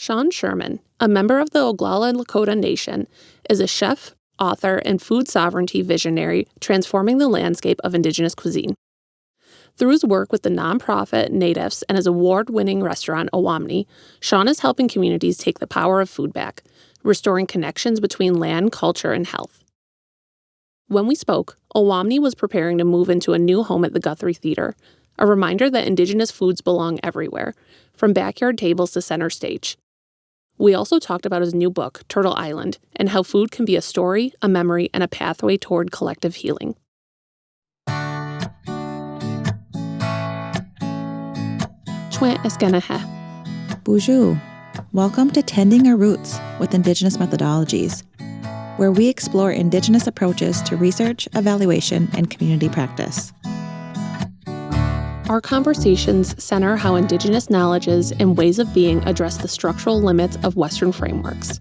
Sean Sherman, a member of the Oglala Lakota Nation, is a chef, author, and food sovereignty visionary transforming the landscape of Indigenous cuisine. Through his work with the nonprofit NATIFS and his award-winning restaurant Owamni, Sean is helping communities take the power of food back, restoring connections between land, culture, and health. When we spoke, Owamni was preparing to move into a new home at the Guthrie Theatre, a reminder that Indigenous foods belong everywhere, from backyard tables to center stage. We also talked about his new book, Turtle Island, and how food can be a story, a memory, and a pathway toward collective healing. Chwant Eskenahe. Bonjour. Welcome to Tending Our Roots with Indigenous Methodologies, where we explore Indigenous approaches to research, evaluation, and community practice. Our conversations center how Indigenous knowledges and ways of being address the structural limits of Western frameworks.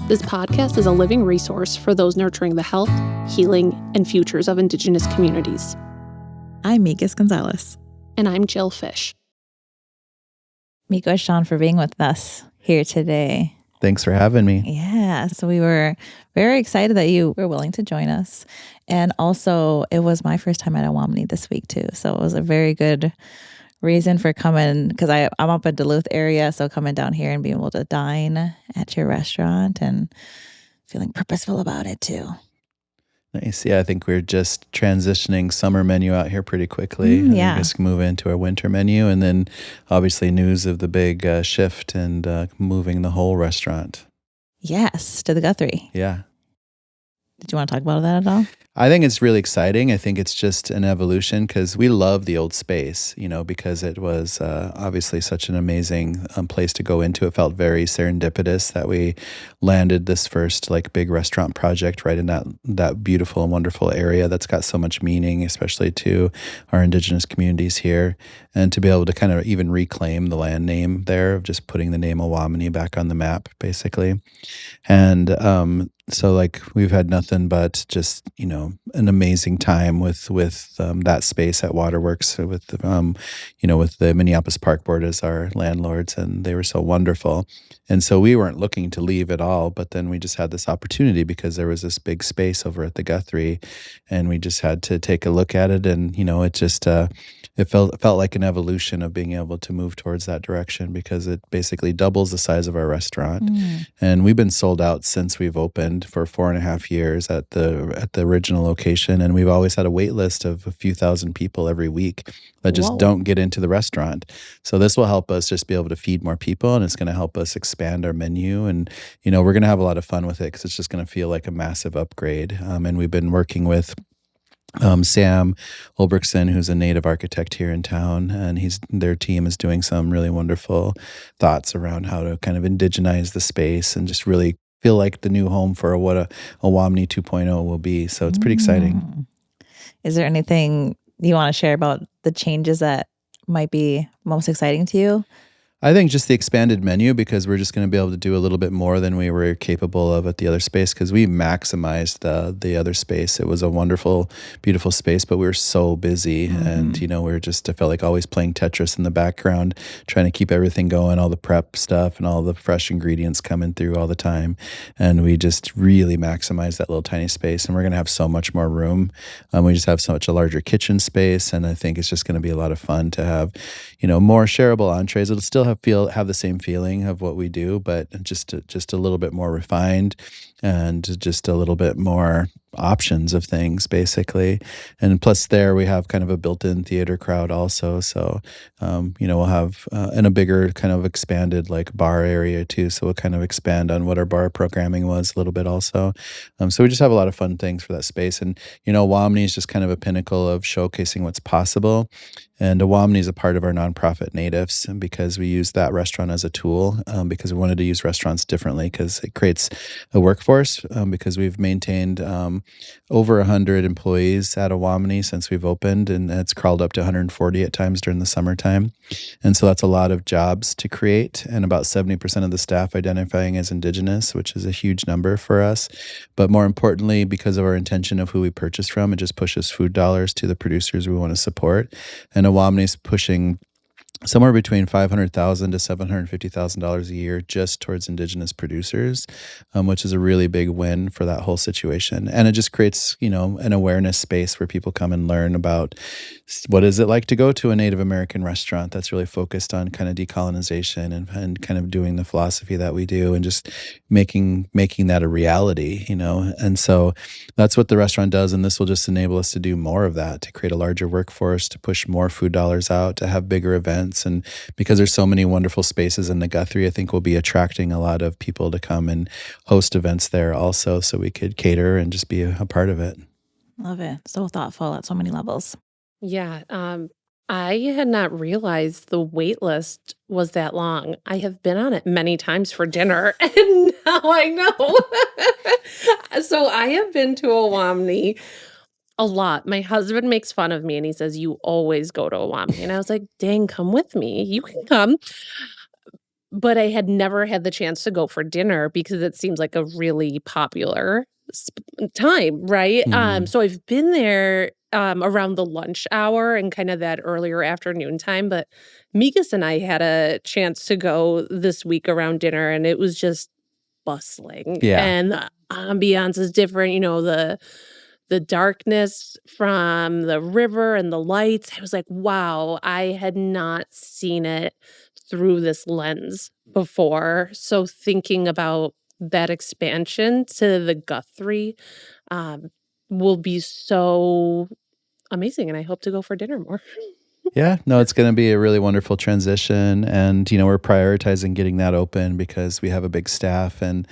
This podcast is a living resource for those nurturing the health, healing, and futures of Indigenous communities. I'm Mikas Gonzalez. And I'm Jill Fish. Miko and Sean for being with us here today. Thanks for having me. Yeah, so we were very excited that you were willing to join us. And also, it was my first time at Owamni this week, too. So it was a very good reason for coming, because I'm up in Duluth area, so coming down here and being able to dine at your restaurant and feeling purposeful about it, too. Nice. Yeah, I think we're just transitioning summer menu out here pretty quickly. Yeah. Just move into our winter menu, and then obviously news of the big shift and moving the whole restaurant. Yes, to the Guthrie. Yeah. Did you want to talk about that at all? I think it's really exciting. I think it's just an evolution because we love the old space, because it was obviously such an amazing place to go into. It felt very serendipitous that we landed this first big restaurant project right in that beautiful and wonderful area that's got so much meaning, especially to our Indigenous communities here. And to be able to kind of even reclaim the land name there of just putting the name Owamni back on the map, basically. And so we've had nothing but just, an amazing time with that space at Waterworks with the Minneapolis Park Board as our landlords, and they were so wonderful. And so we weren't looking to leave at all, but then we just had this opportunity because there was this big space over at the Guthrie, and we just had to take a look at it, and it just it felt like an evolution of being able to move towards that direction because it basically doubles the size of our restaurant. And we've been sold out since we've opened for 4.5 years at the original location, and we've always had a wait list of a few thousand people every week that just don't get into the restaurant. So this will help us just be able to feed more people, and it's going to help us expand our menu, and we're going to have a lot of fun with it because it's just going to feel like a massive upgrade. And we've been working with Sam Ulbrichson, who's a native architect here in town, and their team is doing some really wonderful thoughts around how to kind of indigenize the space and just really feel like the new home for what a Owamni 2.0 will be. So it's pretty exciting. Is there anything you want to share about the changes that might be most exciting to you? I think just the expanded menu, because we're just going to be able to do a little bit more than we were capable of at the other space, because we maximized the other space. It was a wonderful, beautiful space, but we were so busy, and we were just, I felt like always playing Tetris in the background, trying to keep everything going, all the prep stuff and all the fresh ingredients coming through all the time. And we just really maximized that little tiny space, and we're going to have so much more room. We just have such a larger kitchen space, and I think it's just going to be a lot of fun to have, more shareable entrees. It'll still have the same feeling of what we do, but just a little bit more refined and just a little bit more options of things, basically. And plus there we have kind of a built-in theater crowd also, so we'll have and a bigger kind of expanded bar area too, so we'll kind of expand on what our bar programming was a little bit also. So we just have a lot of fun things for that space. And Owamni is just kind of a pinnacle of showcasing what's possible. And Owamni is a part of our nonprofit NATIFS, and because we use that restaurant as a tool, because we wanted to use restaurants differently, because it creates a workforce, because we've maintained over 100 employees at Owamni since we've opened, and it's crawled up to 140 at times during the summertime. And so that's a lot of jobs to create, and about 70% of the staff identifying as Indigenous, which is a huge number for us. But more importantly, because of our intention of who we purchase from, it just pushes food dollars to the producers we want to support. And Owamni's pushing somewhere between $500,000 to $750,000 a year just towards Indigenous producers, which is a really big win for that whole situation. And it just creates, an awareness space where people come and learn about what is it like to go to a Native American restaurant that's really focused on kind of decolonization and kind of doing the philosophy that we do and just making that a reality, And so that's what the restaurant does, and this will just enable us to do more of that, to create a larger workforce, to push more food dollars out, to have bigger events. And because there's so many wonderful spaces in the Guthrie, I think we'll be attracting a lot of people to come and host events there also, so we could cater and just be a part of it. Love it. So thoughtful at so many levels. Yeah, I had not realized the wait list was that long. I have been on it many times for dinner, and now I know. So I have been to Owamni a lot. My husband makes fun of me and he says, "You always go to Owamni." And I was like, "Dang, come with me. You can come." But I had never had the chance to go for dinner because it seems like a really popular time, right? Mhm. So I've been there around the lunch hour and kind of that earlier afternoon time. But Mikas and I had a chance to go this week around dinner, and it was just bustling, Yeah. and the ambiance is different. The darkness from the river and the lights. I was like, wow, I had not seen it through this lens before. So thinking about that expansion to the Guthrie um, will be so amazing, and I hope to go for dinner more. Yeah, no, it's going to be a really wonderful transition. And, we're prioritizing getting that open because we have a big staff. And,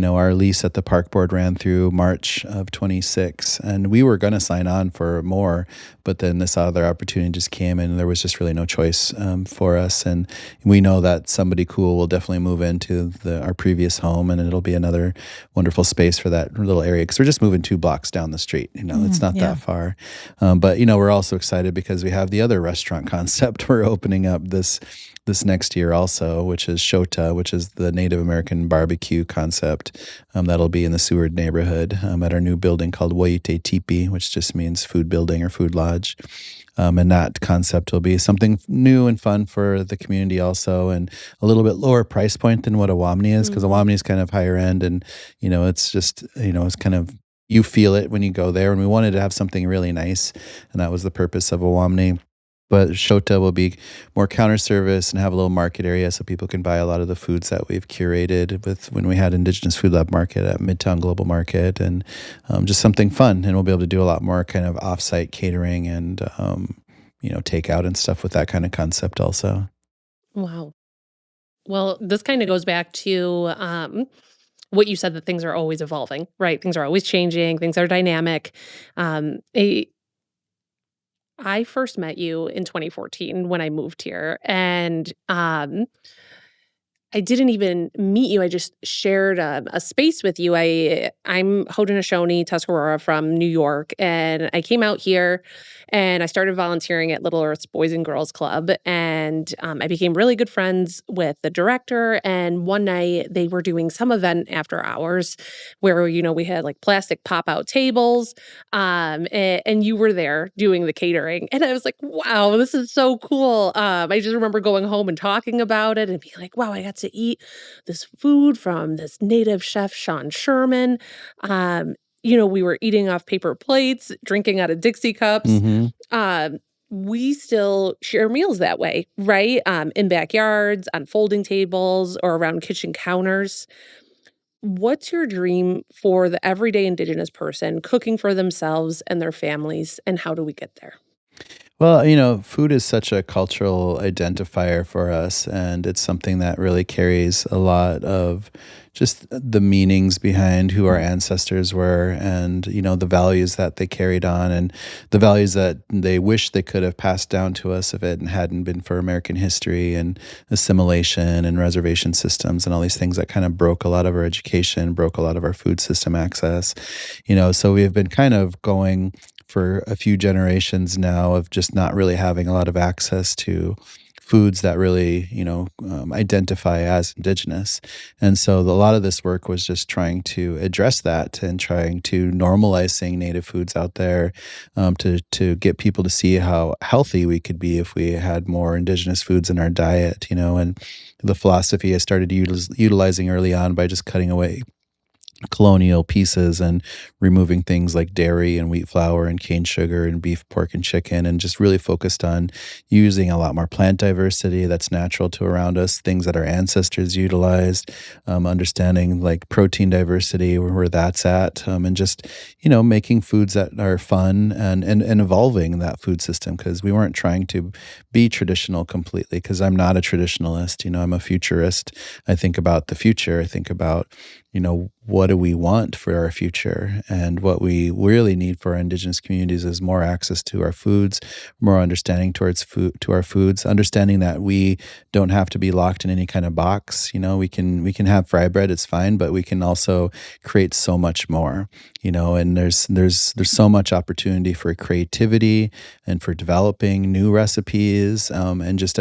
our lease at the park board ran through March of 26. And we were going to sign on for more, but then this other opportunity just came and there was just really no choice for us. And we know that somebody cool will definitely move into our previous home, and it'll be another wonderful space for that little area because we're just moving 2 blocks down the street. It's not Yeah. that far. But we're also excited because we have the other restaurant concept we're opening up this next year also, which is Shota, which is the Native American barbecue concept. That'll be in the Seward neighborhood at our new building called Woyite Tipi, which just means food building or food lodge. And that concept will be something new and fun for the community also, and a little bit lower price point than what Owamni is, because Mhm. Owamni is kind of higher end, and it's just it's kind of, you feel it when you go there. And we wanted to have something really nice, and that was the purpose of Owamni. But Shota will be more counter service and have a little market area so people can buy a lot of the foods that we've curated with when we had Indigenous Food Lab Market at Midtown Global Market, and just something fun. And we'll be able to do a lot more kind of offsite catering and takeout and stuff with that kind of concept also. Wow. Well, this kind of goes back to what you said, that things are always evolving, right? Things are always changing, things are dynamic. Um, a, I first met you in 2014 when I moved here, and I didn't even meet you. I just shared a space with you. I'm Haudenosaunee Tuscarora from New York, and I came out here and I started volunteering at Little Earth's Boys and Girls Club, and I became really good friends with the director. And one night they were doing some event after hours where we had like plastic pop out tables, and you were there doing the catering, and I was like, wow, this is so cool. I just remember going home and talking about it and being like, wow, I got to eat this food from this native chef, Sean Sherman. We were eating off paper plates, drinking out of Dixie cups. Mm-hmm. Um, we still share meals that way, right? In backyards, on folding tables, or around kitchen counters. What's your dream for the everyday Indigenous person cooking for themselves and their families, and how do we get there? Well, food is such a cultural identifier for us, and it's something that really carries a lot of just the meanings behind who our ancestors were, and, the values that they carried on, and the values that they wish they could have passed down to us if it hadn't been for American history and assimilation and reservation systems and all these things that kind of broke a lot of our education, broke a lot of our food system access. So we have been kind of going for a few generations now of just not really having a lot of access to foods that really, identify as Indigenous. And so a lot of this work was just trying to address that and trying to normalize saying Native foods out there, to get people to see how healthy we could be if we had more Indigenous foods in our diet, and the philosophy I started utilizing early on by just cutting away colonial pieces and removing things like dairy and wheat flour and cane sugar and beef, pork, and chicken, and just really focused on using a lot more plant diversity that's natural to around us, things that our ancestors utilized, understanding like protein diversity, where that's at, and just, making foods that are fun and evolving that food system, because we weren't trying to be traditional completely, because I'm not a traditionalist, I'm a futurist. I think about the future. I think about, what do we want for our future? And what we really need for our Indigenous communities is more access to our foods, more understanding to our foods, understanding that we don't have to be locked in any kind of box. We can have fry bread, it's fine, but we can also create so much more. And there's so much opportunity for creativity and for developing new recipes, and just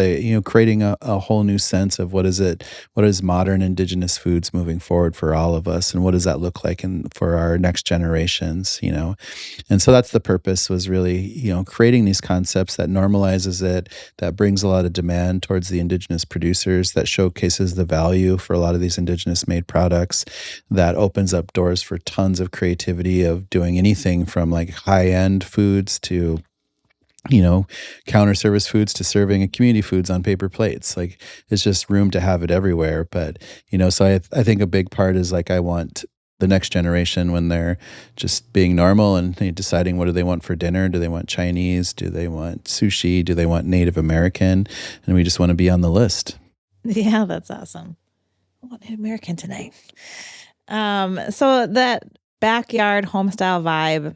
creating a whole new sense of what is modern Indigenous foods moving forward for all of us, and what does that look like for our next generations. And so that's the purpose, was really creating these concepts that normalizes it, that brings a lot of demand towards the Indigenous producers, that showcases the value for a lot of these Indigenous made products, that opens up doors for tons of creativity of doing anything from like high-end foods to counter service foods to serving community foods on paper plates. Like, it's just room to have it everywhere. But, so I think a big part is like, I want the next generation, when they're just being normal and deciding what do they want for dinner. Do they want Chinese? Do they want sushi? Do they want Native American? And we just want to be on the list. Yeah, that's awesome. I want Native American tonight. So that backyard homestyle vibe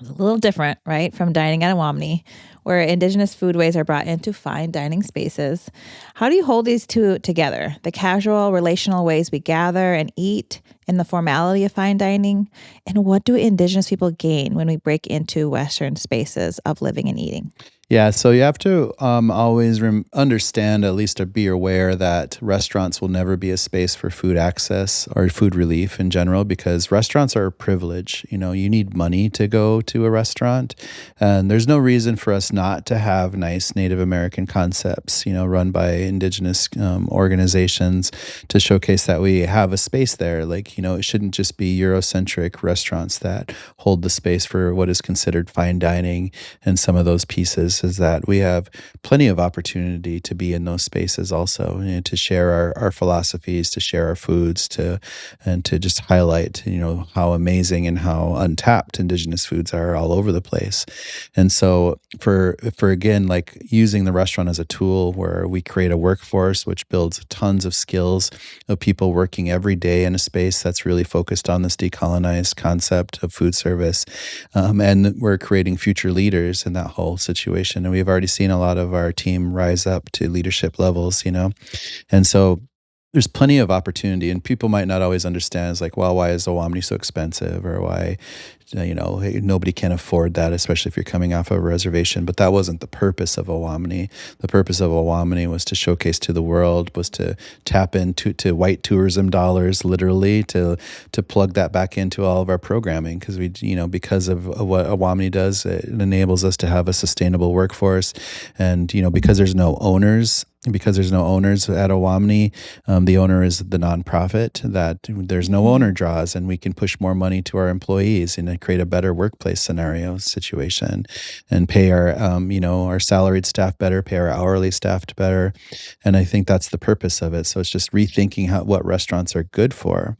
is a little different, right, from dining at Owamni, where Indigenous foodways are brought into fine dining spaces. How do you hold these two together? The casual, relational ways we gather and eat in the formality of fine dining? And what do Indigenous people gain when we break into Western spaces of living and eating? Yeah, so you have to always understand, at least to be aware, that restaurants will never be a space for food access or food relief in general, because restaurants are a privilege. You need money to go to a restaurant, and there's no reason for us not to have nice Native American concepts, run by Indigenous organizations, to showcase that we have a space there. Like, it shouldn't just be Eurocentric restaurants that hold the space for what is considered fine dining and some of those pieces. Is that we have plenty of opportunity to be in those spaces also, to share our philosophies, to share our foods, and to just highlight, how amazing and how untapped Indigenous foods are all over the place. And so for again, like using the restaurant as a tool where we create a workforce which builds tons of skills of people working every day in a space that's really focused on this decolonized concept of food service, and we're creating future leaders in that whole situation. And we've already seen a lot of our team rise up to leadership levels, and so there's plenty of opportunity. And people might not always understand, it's like, well, why is Owamni so expensive, or why nobody can afford that, especially if you're coming off of a reservation. But that wasn't the purpose of Owamni. The purpose of Owamni was to showcase to the world, was to tap into white tourism dollars, literally, to plug that back into all of our programming, because because of what Owamni does, it enables us to have a sustainable workforce. And because there's no owners at Owamni, the owner is the nonprofit, that there's no owner draws, and we can push more money to our employees and create a better workplace scenario situation, and pay our salaried staff better, pay our hourly staff better. And I think that's the purpose of it. So it's just rethinking what restaurants are good for,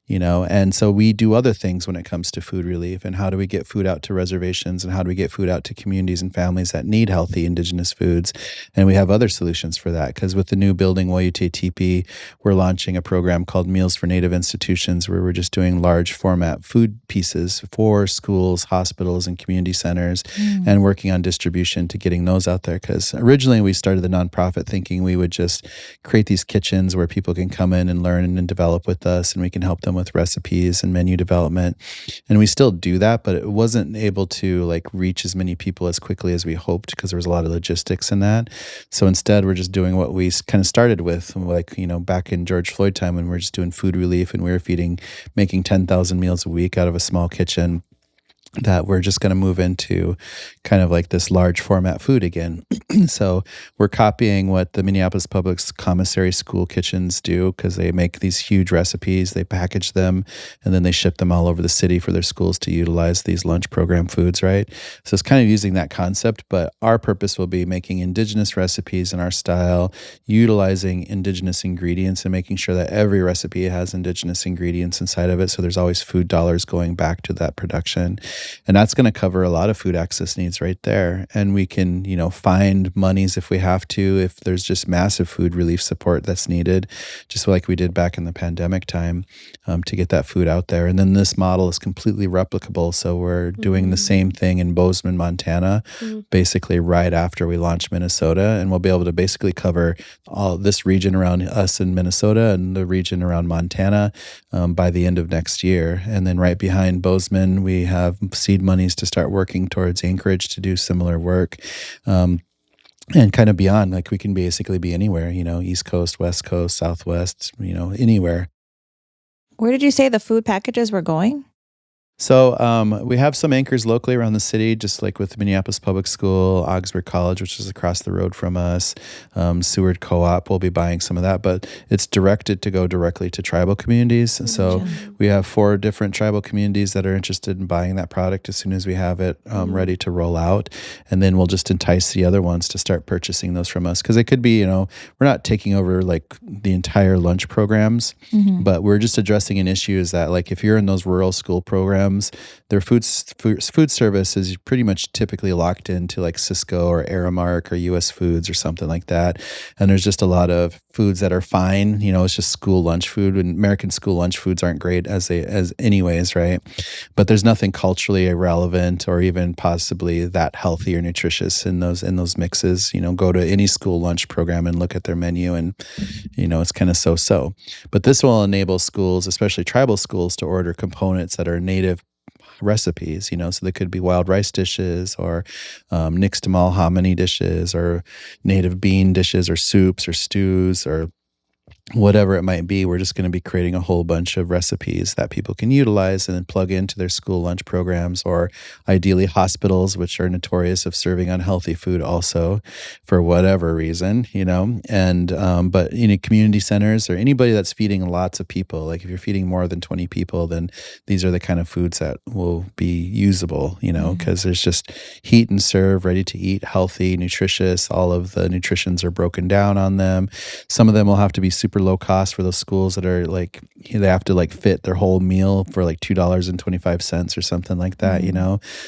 and so we do other things when it comes to food relief, and how do we get food out to reservations, and how do we get food out to communities and families that need healthy Indigenous foods. And we have other solutions for that, because with the new building, TP, we're launching a program called Meals for Native Institutions, where we're just doing large format food pieces for schools, hospitals, and community centers, and working on distribution to getting those out there. Because originally we started the nonprofit thinking we would just create these kitchens where people can come in and learn and develop with us, and we can help them with recipes and menu development. And we still do that, but it wasn't able to like reach as many people as quickly as we hoped, because there was a lot of logistics in that. So instead, we're just doing what we kind of started with, like, back in George Floyd time, when we were just doing food relief and we were making 10,000 meals a week out of a small kitchen, that we're just going to move into kind of like this large format food again. So we're copying what the Minneapolis Public Commissary school kitchens do, because they make these huge recipes, they package them, and then they ship them all over the city for their schools to utilize these lunch program foods, right? So it's kind of using that concept, but our purpose will be making Indigenous recipes in our style, utilizing Indigenous ingredients and making sure that every recipe has Indigenous ingredients inside of it. So there's always food dollars going back to that production. And that's going to cover a lot of food access needs right there. And we can, find monies if we have to, if there's just massive food relief support that's needed, just like we did back in the pandemic time, to get that food out there. And then this model is completely replicable. So we're doing the same thing in Bozeman, Montana, basically right after we launch Minnesota. And we'll be able to basically cover all this region around us in Minnesota and the region around Montana by the end of next year. And then right behind Bozeman, we have seed monies to start working towards Anchorage to do similar work. And kind of beyond, like we can basically be anywhere, East Coast, West Coast, Southwest, anywhere. Where did you say the food packages were going? So we have some anchors locally around the city, just like with Minneapolis Public School, Augsburg College, which is across the road from us, Seward Co-op will be buying some of that, but it's directed to go directly to tribal communities. So we have 4 different tribal communities that are interested in buying that product as soon as we have it ready to roll out. And then we'll just entice the other ones to start purchasing those from us. Because it could be, we're not taking over like the entire lunch programs, but we're just addressing an issue is that like if you're in those rural school programs, their food service is pretty much typically locked into like Cisco or Aramark or US Foods or something like that. And there's just a lot of foods that are fine. It's just school lunch food, and American school lunch foods aren't great as anyways, right? But there's nothing culturally irrelevant or even possibly that healthy or nutritious in those mixes. Go to any school lunch program and look at their menu, and it's kind of so. But this will enable schools, especially tribal schools, to order components that are native recipes, so they could be wild rice dishes or nixtamal hominy dishes or native bean dishes or soups or stews or whatever it might be. We're just going to be creating a whole bunch of recipes that people can utilize and then plug into their school lunch programs, or ideally hospitals, which are notorious of serving unhealthy food also for whatever reason, and but community centers or anybody that's feeding lots of people, like if you're feeding more than 20 people, then these are the kind of foods that will be usable, because there's just heat and serve, ready to eat, healthy, nutritious. All of the nutritions are broken down on them. Some of them will have to be super low cost for those schools that are like, they have to like fit their whole meal for like $2.25 or something like that,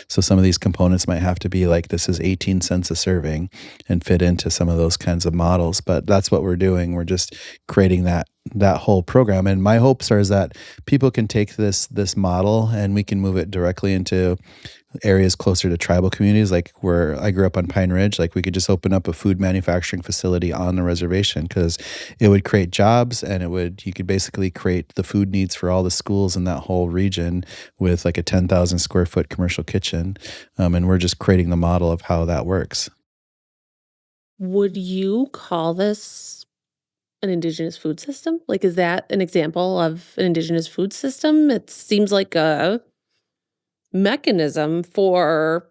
So some of these components might have to be like, this is 18 cents a serving, and fit into some of those kinds of models. But that's what we're doing. We're just creating that whole program. And my hopes are is that people can take this model and we can move it directly into areas closer to tribal communities, like where I grew up on Pine Ridge. Like we could just open up a food manufacturing facility on the reservation, because it would create jobs, and you could basically create the food needs for all the schools in that whole region with like a 10,000 square foot commercial kitchen. And we're just creating the model of how that works. Would you call this an Indigenous food system? Like, is that an example of an Indigenous food system? It seems like a mechanism for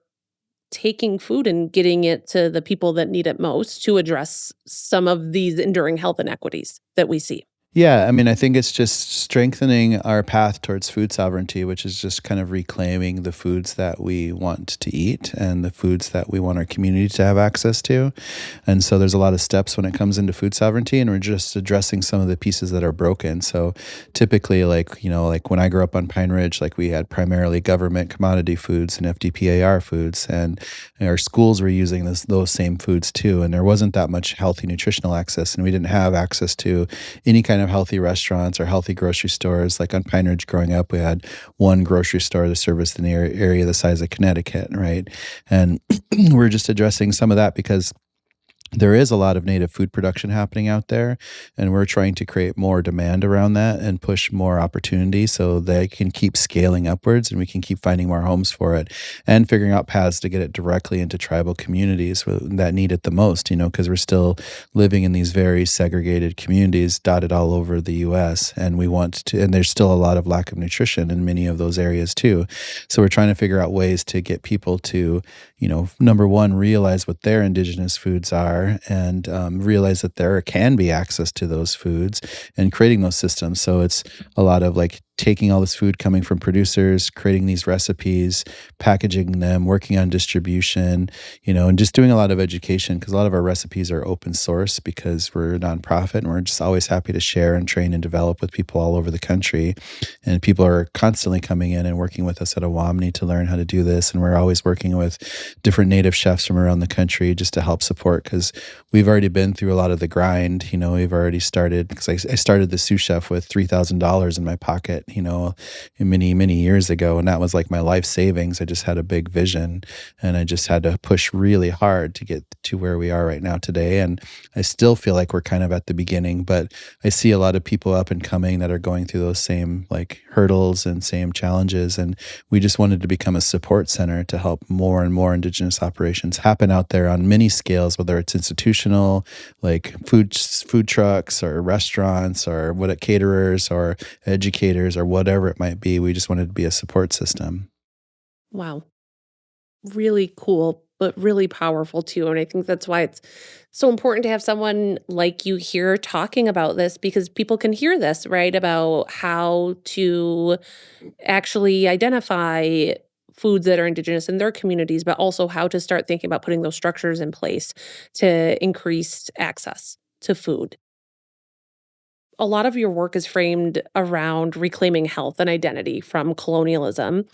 taking food and getting it to the people that need it most to address some of these enduring health inequities that we see. Yeah, I mean, I think it's just strengthening our path towards food sovereignty, which is just kind of reclaiming the foods that we want to eat and the foods that we want our community to have access to. And so there's a lot of steps when it comes into food sovereignty, and we're just addressing some of the pieces that are broken. So typically, like when I grew up on Pine Ridge, like we had primarily government commodity foods and FDPAR foods, and our schools were using those same foods too. And there wasn't that much healthy nutritional access, and we didn't have access to any kind of healthy restaurants or healthy grocery stores. Like on Pine Ridge growing up, we had one grocery store that serviced an area the size of Connecticut, right? And we're just addressing some of that because there is a lot of native food production happening out there, and we're trying to create more demand around that and push more opportunity so they can keep scaling upwards and we can keep finding more homes for it and figuring out paths to get it directly into tribal communities that need it the most, because we're still living in these very segregated communities dotted all over the US, and and there's still a lot of lack of nutrition in many of those areas too. So we're trying to figure out ways to get people to, number one, realize what their indigenous foods are, and realize that there can be access to those foods, and creating those systems. So it's a lot of like taking all this food coming from producers, creating these recipes, packaging them, working on distribution, and just doing a lot of education, because a lot of our recipes are open source because we're a nonprofit, and we're just always happy to share and train and develop with people all over the country. And people are constantly coming in and working with us at Owamni to learn how to do this. And we're always working with different native chefs from around the country just to help support, because we've already been through a lot of the grind. We've already started, because I started the sous chef with $3,000 in my pocket, many, many years ago. And that was like my life savings. I just had a big vision, and I just had to push really hard to get to where we are right now today. And I still feel like we're kind of at the beginning, but I see a lot of people up and coming that are going through those same like hurdles and same challenges. And we just wanted to become a support center to help more and more Indigenous operations happen out there on many scales, whether it's institutional, like food trucks or restaurants or caterers or educators or whatever it might be. We just wanted to be a support system. Wow. Really cool, but really powerful too. And I think that's why it's so important to have someone like you here talking about this, because people can hear this, right? About how to actually identify foods that are Indigenous in their communities, but also how to start thinking about putting those structures in place to increase access to food. A lot of your work is framed around reclaiming health and identity from colonialism.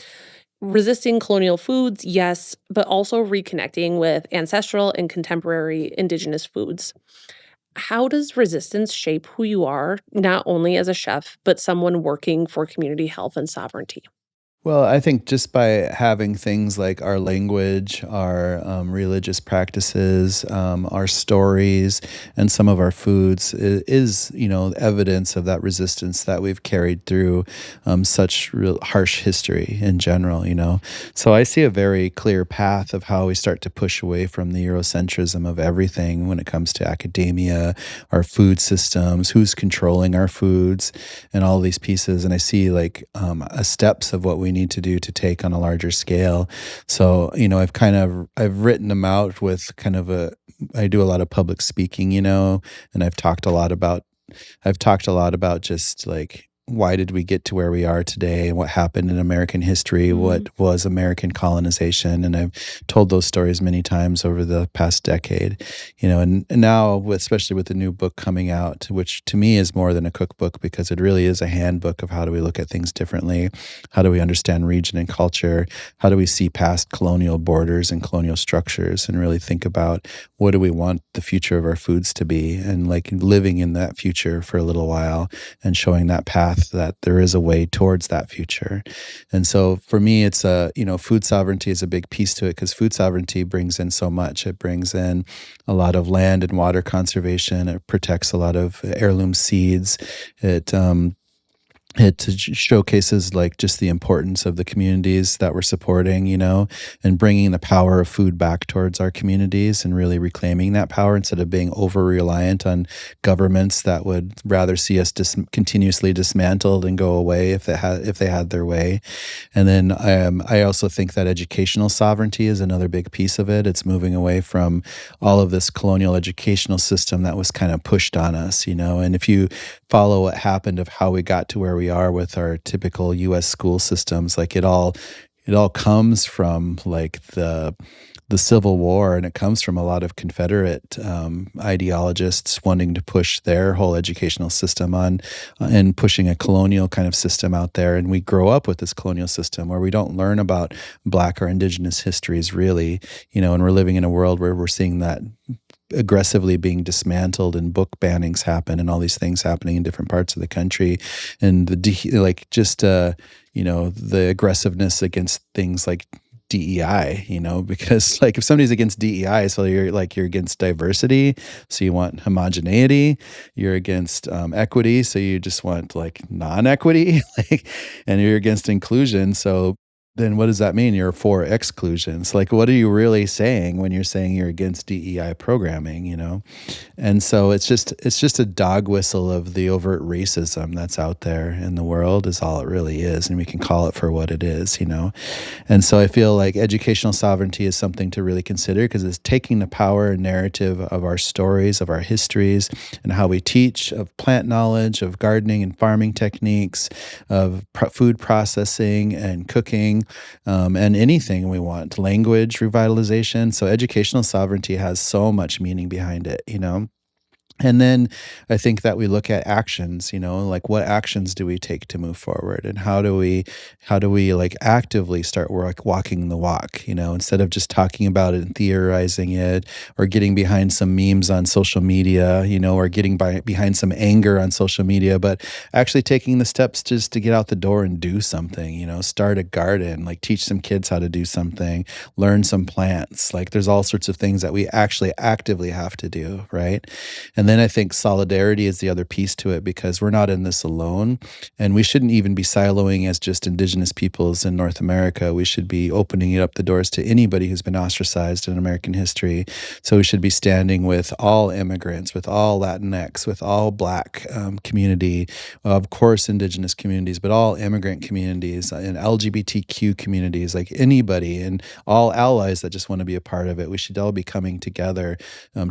Resisting colonial foods, yes, but also reconnecting with ancestral and contemporary Indigenous foods. How does resistance shape who you are, not only as a chef, but someone working for community health and sovereignty? Well, I think just by having things like our language, our religious practices, our stories, and some of our foods is, evidence of that resistance that we've carried through such real harsh history in general, So I see a very clear path of how we start to push away from the Eurocentrism of everything when it comes to academia, our food systems, who's controlling our foods, and all these pieces. And I see like steps of what we need to do to take on a larger scale. So, I've written them out with I do a lot of public speaking, and I've talked a lot about just like, why did we get to where we are today, and what happened in American history, what was American colonization. And I've told those stories many times over the past decade, and now, especially with the new book coming out, which to me is more than a cookbook, because it really is a handbook of how do we look at things differently, how do we understand region and culture, how do we see past colonial borders and colonial structures, and really think about what do we want the future of our foods to be, and like living in that future for a little while and showing that path, that there is a way towards that future. And so for me, it's food sovereignty is a big piece to it, because food sovereignty brings in so much. It brings in a lot of land and water conservation. It protects a lot of heirloom seeds. It It showcases like just the importance of the communities that we're supporting, and bringing the power of food back towards our communities and really reclaiming that power instead of being over reliant on governments that would rather see us continuously dismantled and go away if they had their way. And then I also think that educational sovereignty is another big piece of it. It's moving away from all of this colonial educational system that was kind of pushed on us, And if you follow what happened of how we got to where we are with our typical U.S. school systems, like it all comes from like the Civil War, and it comes from a lot of Confederate ideologists wanting to push their whole educational system on and pushing a colonial kind of system out there. And we grow up with this colonial system where we don't learn about Black or Indigenous histories really, and we're living in a world where we're seeing that aggressively being dismantled and book bannings happen and all these things happening in different parts of the country, and the aggressiveness against things like DEI, because like if somebody's against DEI, so you're against diversity, so you want homogeneity, you're against equity, so you just want like non-equity, like, and you're against inclusion, so then what does that mean? You're for exclusions. Like, what are you really saying when you're saying you're against DEI programming, And so it's just a dog whistle of the overt racism that's out there in the world is all it really is. And we can call it for what it is, And so I feel like educational sovereignty is something to really consider because it's taking the power and narrative of our stories, of our histories, and how we teach, of plant knowledge, of gardening and farming techniques, of food processing and cooking, and anything we want, language revitalization. So educational sovereignty has so much meaning behind it, And then I think that we look at actions, like what actions do we take to move forward, and how do we like actively start walking the walk, instead of just talking about it and theorizing it or getting behind some memes on social media, or getting behind some anger on social media, but actually taking the steps just to get out the door and do something, start a garden, like teach some kids how to do something, learn some plants. Like there's all sorts of things that we actually actively have to do, right? And then I think solidarity is the other piece to it because we're not in this alone. And we shouldn't even be siloing as just Indigenous peoples in North America. We should be opening up the doors to anybody who's been ostracized in American history. So we should be standing with all immigrants, with all Latinx, with all Black community, of course, Indigenous communities, but all immigrant communities and LGBTQ communities, like anybody and all allies that just want to be a part of it. We should all be coming together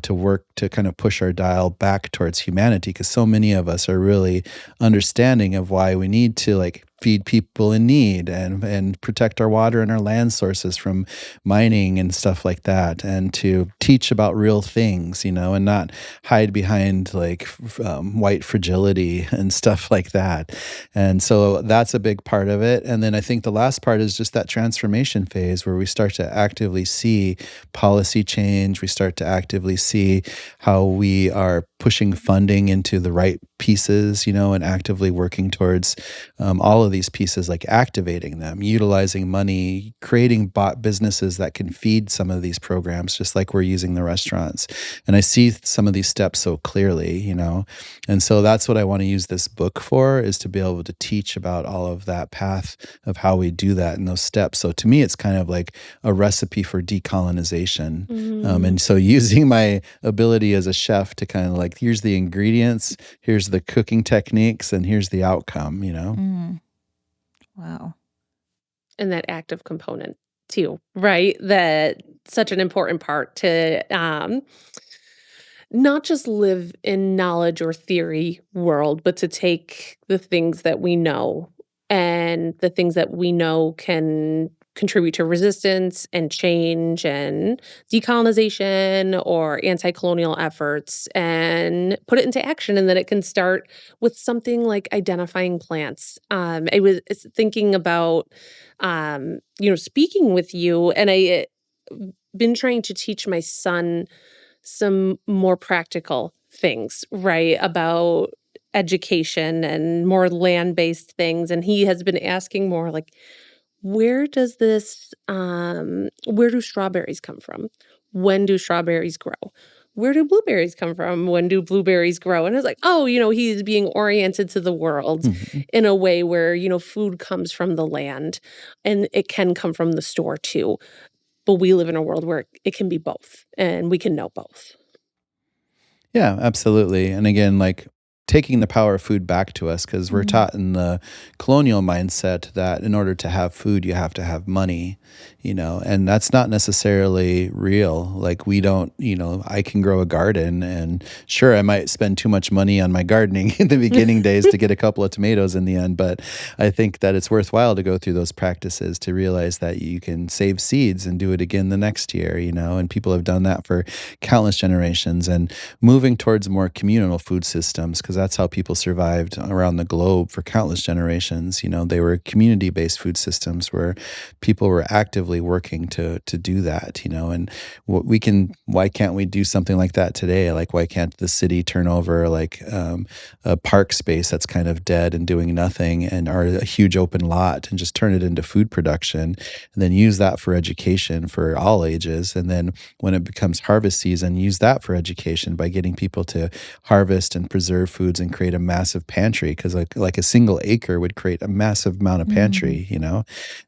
to work to kind of push our dial back towards humanity, because so many of us are really understanding of why we need to like feed people in need and protect our water and our land sources from mining and stuff like that, and to teach about real things, and not hide behind like white fragility and stuff like that. And so that's a big part of it. And then I think the last part is just that transformation phase where we start to actively see policy change. We start to actively see how we are pushing funding into the right pieces, and actively working towards all of these pieces, like activating them, utilizing money, creating businesses that can feed some of these programs, just like we're using the restaurants. And I see some of these steps so clearly, and so that's what I want to use this book for, is to be able to teach about all of that path of how we do that and those steps. So to me, it's kind of like a recipe for decolonization. And so using my ability as a chef to kind of like, here's the ingredients, here's the cooking techniques, and here's the outcome, Wow. And that active component too, right? That such an important part to not just live in knowledge or theory world, but to take the things that we know and the things that we know can contribute to resistance and change and decolonization or anti-colonial efforts and put it into action. And then it can start with something like identifying plants. It's thinking about, speaking with you, and I been trying to teach my son some more practical things, right, about education and more land-based things. And he has been asking more like, where do strawberries come from? When do strawberries grow? where do blueberries come from? When do blueberries grow? And I was like, oh, he's being oriented to the world Mhm. in a way where, food comes from the land and it can come from the store too. But we live in a world where it can be both and we can know both. Yeah, absolutely. And again, like taking the power of food back to us, because we're Mm. taught in the colonial mindset that in order to have food, you have to have money, and that's not necessarily real. Like, we don't, I can grow a garden, and sure, I might spend too much money on my gardening in the beginning days to get a couple of tomatoes in the end. But I think that it's worthwhile to go through those practices to realize that you can save seeds and do it again the next year, and people have done that for countless generations. And moving towards more communal food systems, because that's how people survived around the globe for countless generations. They were community-based food systems where people were actively working to do that. And why can't we do something like that today? Like, why can't the city turn over like a park space that's kind of dead and doing nothing, or a huge open lot, and just turn it into food production, and then use that for education for all ages, and then when it becomes harvest season, use that for education by getting people to harvest and preserve foods and create a massive pantry, because like a single acre would create a massive amount of Mm. pantry,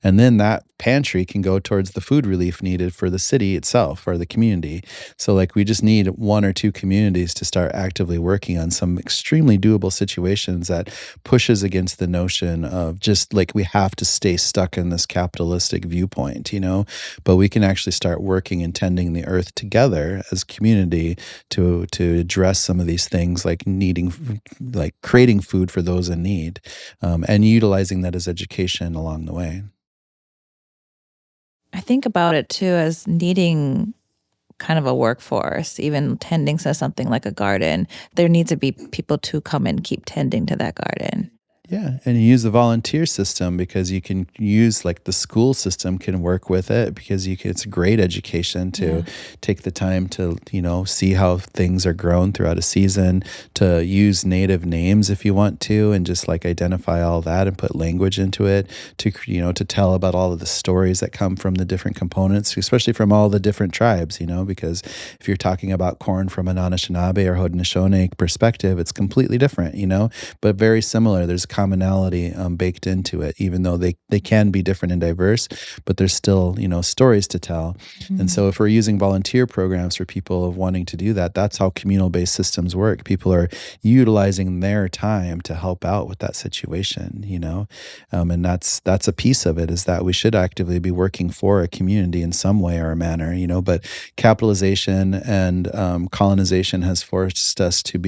and then that pantry can go towards the food relief needed for the city itself or the community. So like, we just need one or two communities to start actively working on some extremely doable situations that pushes against the notion of just like we have to stay stuck in this capitalistic viewpoint, but we can actually start working and tending the earth together as community to address some of these things, like like creating food for those in need, and utilizing that as education along the way. I think about it too as needing kind of a workforce, even tending to something like a garden. There needs to be people to come and keep tending to that garden. Yeah, and you use the volunteer system, because you can use, like, the school system can work with it, because it's a great education to Yeah. take the time to, see how things are grown throughout a season, to use native names if you want to, and just like identify all that and put language into it, to tell about all of the stories that come from the different components, especially from all the different tribes, because if you're talking about corn from an Anishinaabe or Haudenosaunee perspective, it's completely different, but very similar. There's commonality baked into it, even though they can be different and diverse, but there's still, stories to tell. And Mhm. so if we're using volunteer programs for people of wanting to do that, that's how communal-based systems work. People are utilizing their time to help out with that situation, and that's a piece of it, is that we should actively be working for a community in some way or a manner, but capitalization and colonization has forced us to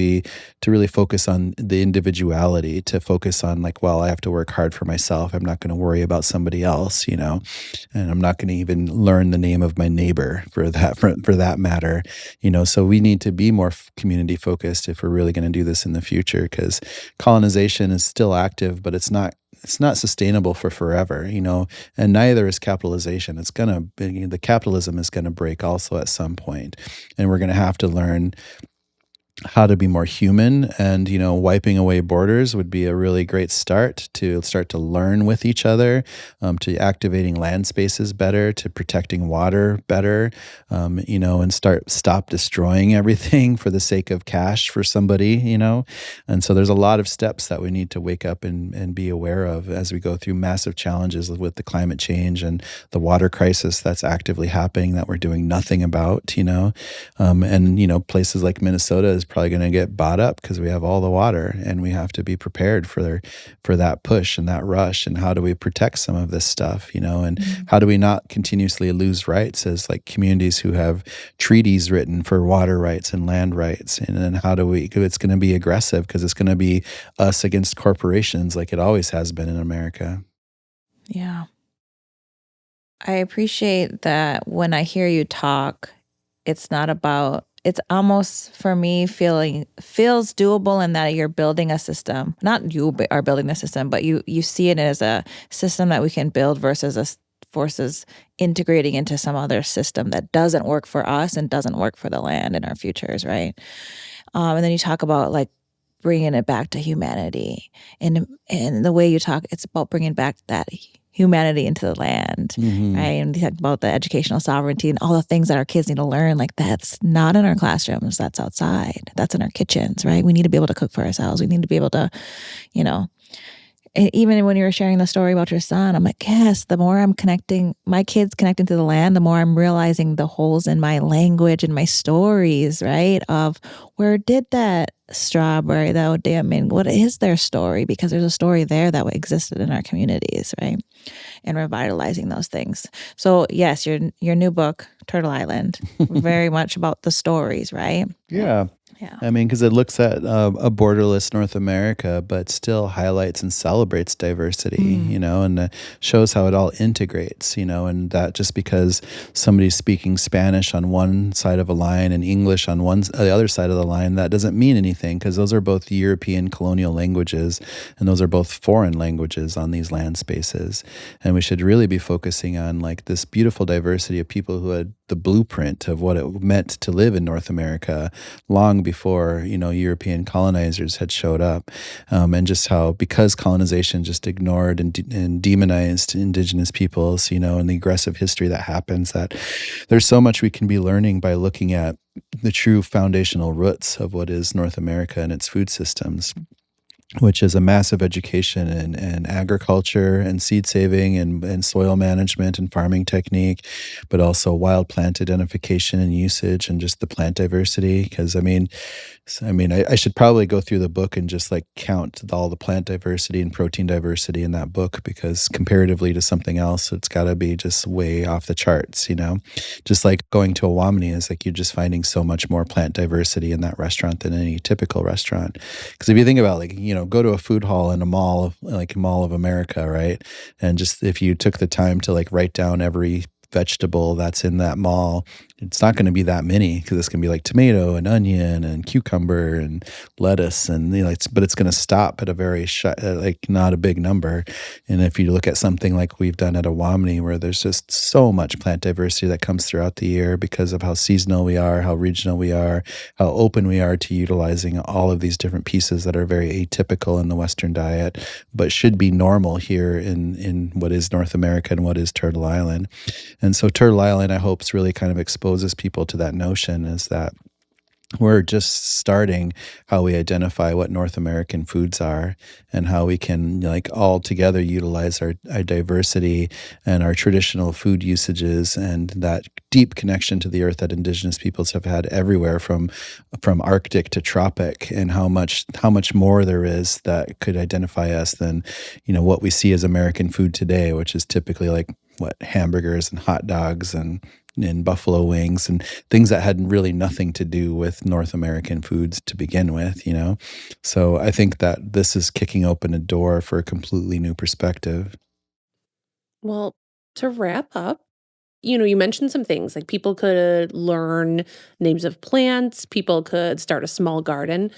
really focus on the individuality, to focus on like, well, I have to work hard for myself. I'm not going to worry about somebody else, and I'm not going to even learn the name of my neighbor for that matter, So we need to be more community focused if we're really going to do this in the future, because colonization is still active, but it's not sustainable for forever, and neither is capitalization. The capitalism is going to break also at some point, and we're going to have to learn how to be more human. And wiping away borders would be a really great start to learn with each other, to activating land spaces better, to protecting water better, and stop destroying everything for the sake of cash for somebody, and so there's a lot of steps that we need to wake up and be aware of as we go through massive challenges with the climate change and the water crisis that's actively happening that we're doing nothing about, and places like Minnesota is probably going to get bought up because we have all the water, and we have to be prepared for that push and that rush. And how do we protect some of this stuff, and Mhm. how do we not continuously lose rights as like communities who have treaties written for water rights and land rights? And then it's going to be aggressive, because it's going to be us against corporations like it always has been in America. Yeah. I appreciate that when I hear you talk, it's not about, it's almost for me feels doable in that you're building a system. Not are building the system, but you see it as a system that we can build versus forces integrating into some other system that doesn't work for us and doesn't work for the land and our futures, right? And then you talk about like bringing it back to humanity, and the way you talk, it's about bringing back that humanity into the land, Mm-hmm. right? And you talked about the educational sovereignty and all the things that our kids need to learn. Like that's not in our classrooms. That's outside. That's in our kitchens, right? We need to be able to cook for ourselves. We need to be able to, you know, even when you were sharing the story about your son, I'm like, yes, the more I'm connecting, my kids connecting to the land, the more I'm realizing the holes in my language and my stories, right? Of where did that strawberry, that damn, what is their story? Because there's a story there that existed in our communities, right? And revitalizing those things. So yes, your new book, Turtle Island, very much about the stories, right? Yeah. Yeah. I mean, because it looks at a borderless North America, but still highlights and celebrates diversity, and shows how it all integrates, and that just because somebody's speaking Spanish on one side of a line and English on the other side of the line, that doesn't mean anything, because those are both European colonial languages, and those are both foreign languages on these land spaces. And we should really be focusing on like this beautiful diversity of people who had the blueprint of what it meant to live in North America long before European colonizers had showed up, and just how, because colonization just ignored and demonized Indigenous peoples, and the aggressive history that happens, that there's so much we can be learning by looking at the true foundational roots of what is North America and its food systems, which is a massive education in agriculture and seed saving and soil management and farming technique, but also wild plant identification and usage and just the plant diversity. Because I should probably go through the book and just like count all the plant diversity and protein diversity in that book, because comparatively to something else, it's got to be just way off the charts, Just like going to Owamni is like you're just finding so much more plant diversity in that restaurant than any typical restaurant. Because if you think about like, go to a food hall in a mall, like Mall of America, right? And just if you took the time to like write down every vegetable that's in that mall, it's not going to be that many, because it's going to be like tomato and onion and cucumber and lettuce, and but it's going to stop at a very like not a big number. And if you look at something like we've done at Owamni, where there's just so much plant diversity that comes throughout the year because of how seasonal we are, how regional we are, how open we are to utilizing all of these different pieces that are very atypical in the Western diet, but should be normal here in what is North America and what is Turtle Island. And so Turtle Island, I hope, is really kind of exposes people to that notion, is that we're just starting how we identify what North American foods are, and how we can like all together utilize our diversity and our traditional food usages, and that deep connection to the earth that Indigenous peoples have had everywhere from Arctic to tropic, and how much more there is that could identify us than what we see as American food today, which is typically like hamburgers and hot dogs and buffalo wings and things that had really nothing to do with North American foods to begin with, So I think that this is kicking open a door for a completely new perspective. Well, to wrap up, you mentioned some things like people could learn names of plants, people could start a small garden.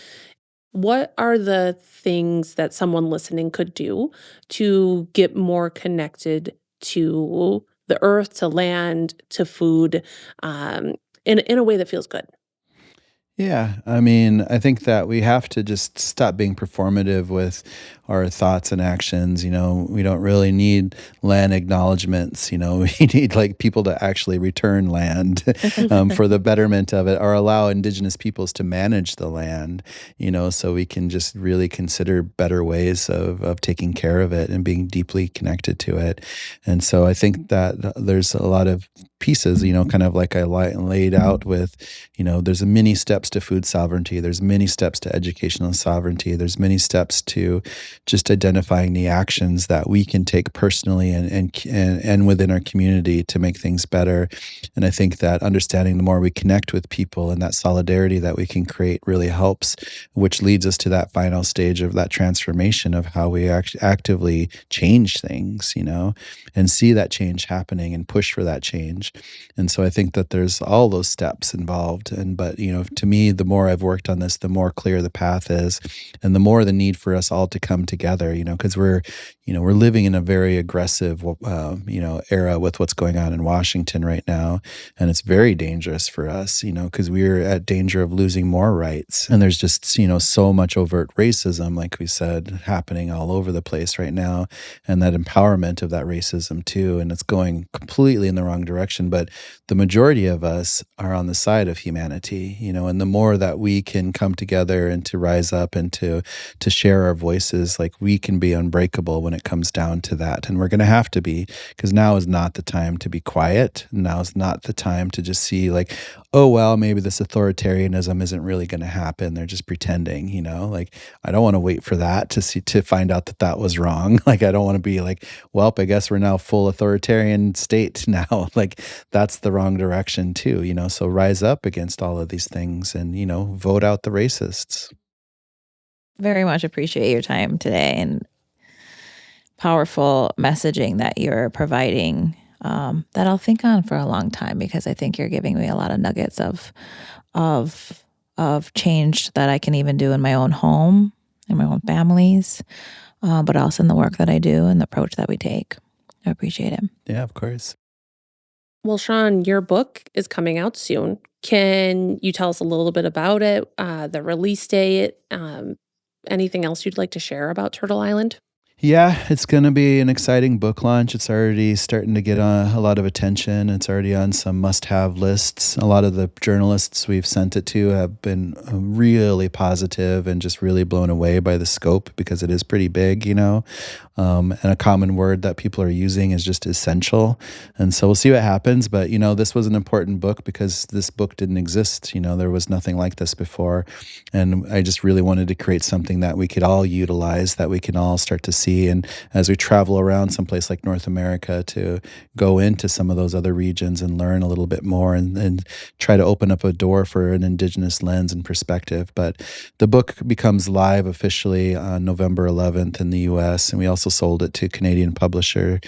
What are the things that someone listening could do to get more connected to the earth, to land, to food, in a way that feels good? Yeah, I think that we have to just stop being performative with our thoughts and actions. We don't really need land acknowledgments. We need like people to actually return land for the betterment of it, or allow Indigenous peoples to manage the land, so we can just really consider better ways of taking care of it and being deeply connected to it. And so I think that there's a lot of pieces, kind of like I laid out with, there's many steps to food sovereignty. There's many steps to educational sovereignty. There's many steps to just identifying the actions that we can take personally and within our community to make things better. And I think that understanding the more we connect with people and that solidarity that we can create really helps, which leads us to that final stage of that transformation of how we actively change things, and see that change happening and push for that change. And so I think that there's all those steps involved. But to me, the more I've worked on this, the more clear the path is, and the more the need for us all to come together, because we're living in a very aggressive, era with what's going on in Washington right now. And it's very dangerous for us, because we're at danger of losing more rights. And there's just, so much overt racism, like we said, happening all over the place right now. And that empowerment of that racism too. And it's going completely in the wrong direction. But the majority of us are on the side of humanity, and the more that we can come together and to rise up and to share our voices, like we can be unbreakable when it comes down to that. And we're going to have to be, because now is not the time to be quiet. Now is not the time to just see like, oh, well, maybe this authoritarianism isn't really going to happen. They're just pretending, like I don't want to wait for that to find out that was wrong. Like, I don't want to be like, well, I guess we're now full authoritarian state now. Like that's the wrong direction too, so rise up against all of these things and, vote out the racists. Very much appreciate your time today and powerful messaging that you're providing, that I'll think on for a long time, because I think you're giving me a lot of nuggets of change that I can even do in my own home, in my own families, but also in the work that I do and the approach that we take. I appreciate it. Yeah, of course. Well, Sean, your book is coming out soon. Can you tell us a little bit about it, the release date, anything else you'd like to share about Turtle Island? Yeah, it's going to be an exciting book launch. It's already starting to get a lot of attention. It's already on some must-have lists. A lot of the journalists we've sent it to have been really positive and just really blown away by the scope, because it is pretty big, and a common word that people are using is just essential. And so we'll see what happens. But, this was an important book because this book didn't exist. There was nothing like this before. And I just really wanted to create something that we could all utilize, that we can all start to see. And as we travel around someplace like North America, to go into some of those other regions and learn a little bit more and try to open up a door for an Indigenous lens and perspective. But the book becomes live officially on November 11th in the U.S., and we also sold it to a Canadian publisher.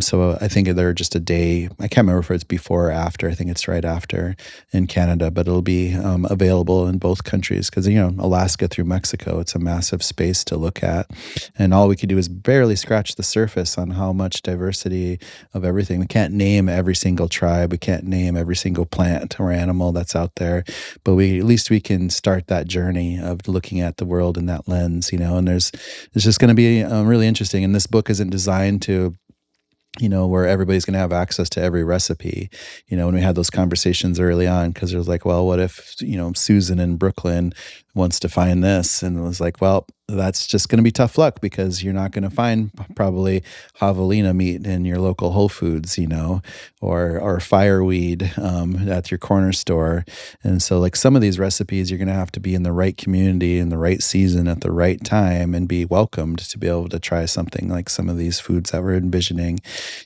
So I think they're just a day. I can't remember if it's before or after. I think it's right after in Canada, but it'll be available in both countries because, Alaska through Mexico, it's a massive space to look at. And all we could do is barely scratch the surface on how much diversity of everything. We can't name every single tribe. We can't name every single plant or animal that's out there, but at least we can start that journey of looking at the world in that lens, and it's just going to be really interesting. And this book isn't designed to, where everybody's going to have access to every recipe. When we had those conversations early on, because it was like, well, what if, Susan in Brooklyn wants to find this? And it was like, well, that's just going to be tough luck, because you're not going to find probably javelina meat in your local Whole Foods, or fireweed at your corner store. And so like some of these recipes, you're going to have to be in the right community in the right season at the right time and be welcomed to be able to try something like some of these foods that we're envisioning,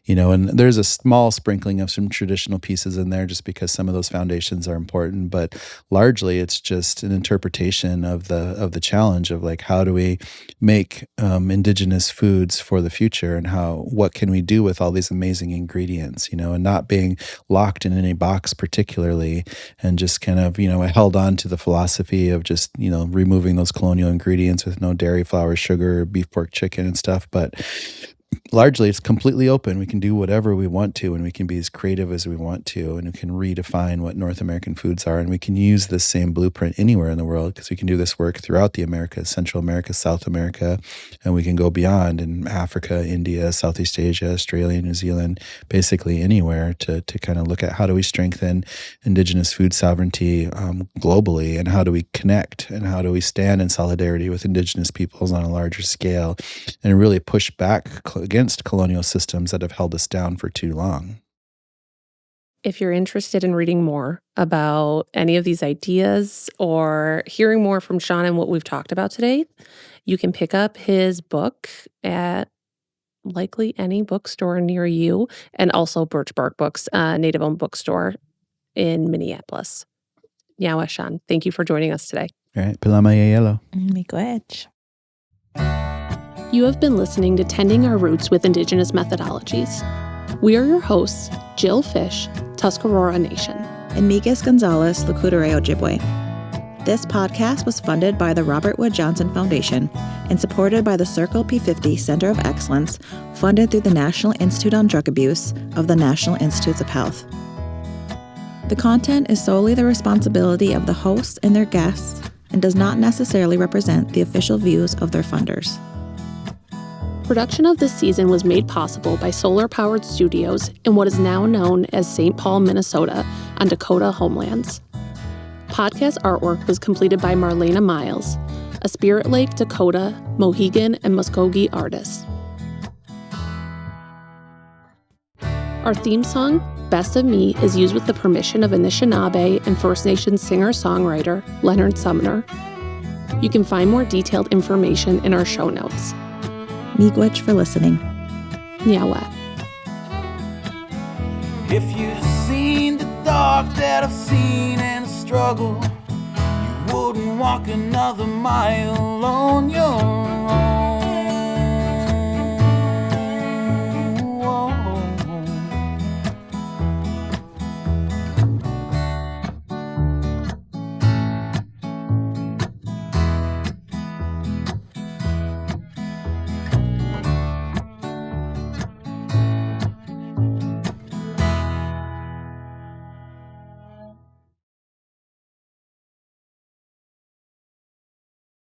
and there's a small sprinkling of some traditional pieces in there just because some of those foundations are important, but largely it's just an interpretation of the challenge of like, how do we make Indigenous foods for the future, and what can we do with all these amazing ingredients, and not being locked in any box particularly, and just kind of, held on to the philosophy of just, removing those colonial ingredients with no dairy, flour, sugar, beef, pork, chicken and stuff. But largely it's completely open. We can do whatever we want to, and we can be as creative as we want to, and we can redefine what North American foods are. And we can use this same blueprint anywhere in the world, because we can do this work throughout the Americas, Central America, South America, and we can go beyond in Africa, India, Southeast Asia, Australia, New Zealand, basically anywhere to kind of look at how do we strengthen Indigenous food sovereignty globally, and how do we connect, and how do we stand in solidarity with Indigenous peoples on a larger scale, and really push back against colonial systems that have held us down for too long. If you're interested in reading more about any of these ideas or hearing more from Sean and what we've talked about today, you can pick up his book at likely any bookstore near you, and also Birch Bark Books, a Native-owned bookstore in Minneapolis. Nyawa, Sean, thank you for joining us today. All right, Pilama Yayelo. Miigwech. You have been listening to Tending Our Roots with Indigenous Methodologies. We are your hosts, Jill Fish, Tuscarora Nation. And Miguel Gonzalez, Lakota Ojibwe. This podcast was funded by the Robert Wood Johnson Foundation and supported by the Circle P50 Center of Excellence, funded through the National Institute on Drug Abuse of the National Institutes of Health. The content is solely the responsibility of the hosts and their guests and does not necessarily represent the official views of their funders. Production of this season was made possible by solar-powered studios in what is now known as St. Paul, Minnesota, on Dakota homelands. Podcast artwork was completed by Marlena Miles, a Spirit Lake, Dakota, Mohegan, and Muskogee artist. Our theme song, Best of Me, is used with the permission of Anishinaabe and First Nations singer-songwriter Leonard Sumner. You can find more detailed information in our show notes. Miigwech for listening. Nyawa. If you'd seen the dark that I've seen and the struggle, you wouldn't walk another mile on your own.